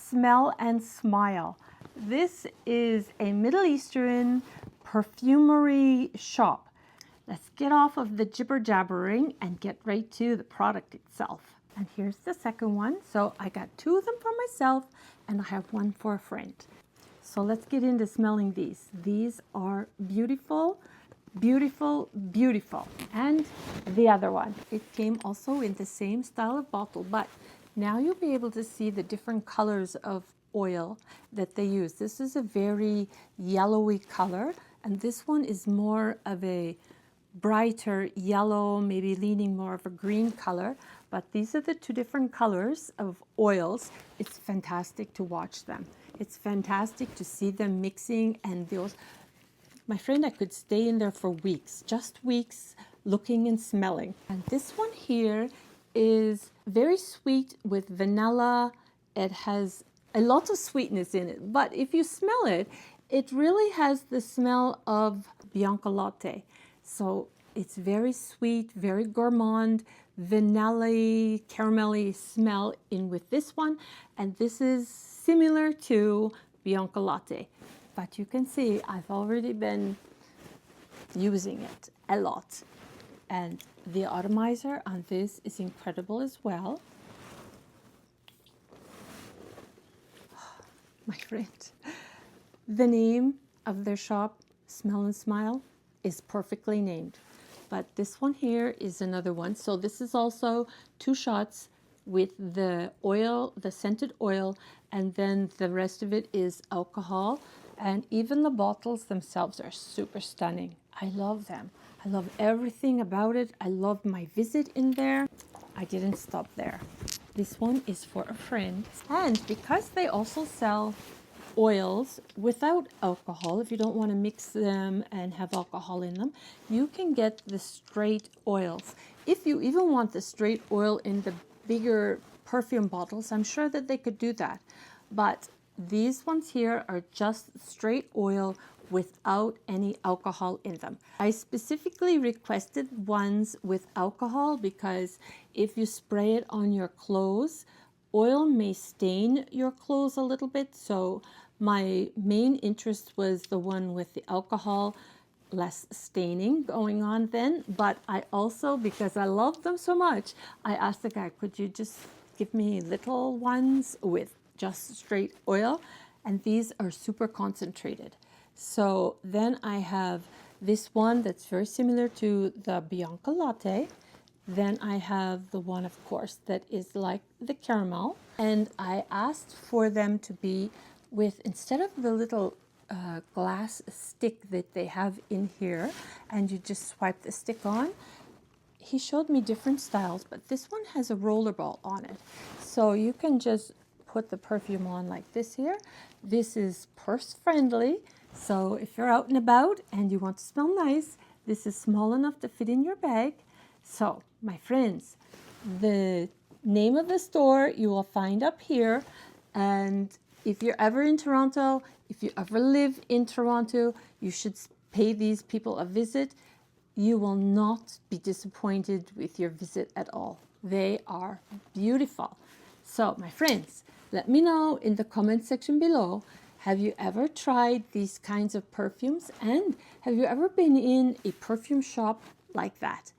Smell and Smile. This is a Middle Eastern perfumery shop. Let's get off of the jibber jabbering and get right to the product itself. And here's the second one. So I got two of them for myself and I have one for a friend. So let's get into smelling these. These are beautiful, beautiful, beautiful. And the other one, it came also in the same style of bottle, but now you'll be able to see the different colors of oil that they use. This is a very yellowy color, and this one is more of a brighter yellow, maybe leaning more of a green color. But these are the two different colors of oils. It's fantastic to watch them. It's fantastic to see them mixing, and those, my friend, I could stay in there for weeks, just weeks, looking and smelling. And this one here is very sweet with vanilla. It has a lot of sweetness in it, but if you smell it, it really has the smell of Bianca latte. So it's very sweet, very gourmand, vanilla, caramelly smell in with this one. And this is similar to Bianca latte. But you can see I've already been using it a lot. And the atomizer on this is incredible as well. My friend, the name of their shop, Smell and Smile, is perfectly named. But this one here is another one. So this is also 2 shots with the oil, the scented oil, and then the rest of it is alcohol. And even the bottles themselves are super stunning. I love them. I love everything about it. I love my visit in there. I didn't stop there. This one is for a friend. And because they also sell oils without alcohol, if you don't want to mix them and have alcohol in them, you can get the straight oils. If you even want the straight oil in the bigger perfume bottles, I'm sure that they could do that. But these ones here are just straight oil without any alcohol in them. I specifically requested ones with alcohol because if you spray it on your clothes, oil may stain your clothes a little bit. So my main interest was the one with the alcohol, less staining going on then. But I also, because I love them so much, I asked the guy, could you just give me little ones with just straight oil? And these are super concentrated. So then I have this one that's very similar to the Bianca latte. Then I have the one, of course, that is like the caramel. And I asked for them to be with, instead of the little glass stick that they have in here, and you just swipe the stick on, he showed me different styles, but this one has a rollerball on it. So you can just put the perfume on like this here. This is purse friendly. So if you're out and about and you want to smell nice, this is small enough to fit in your bag. So my friends, the name of the store you will find up here. And if you're ever in Toronto, if you ever live in Toronto, you should pay these people a visit. You will not be disappointed with your visit at all. They are beautiful. So my friends, let me know in the comment section below, have you ever tried these kinds of perfumes? And have you ever been in a perfume shop like that?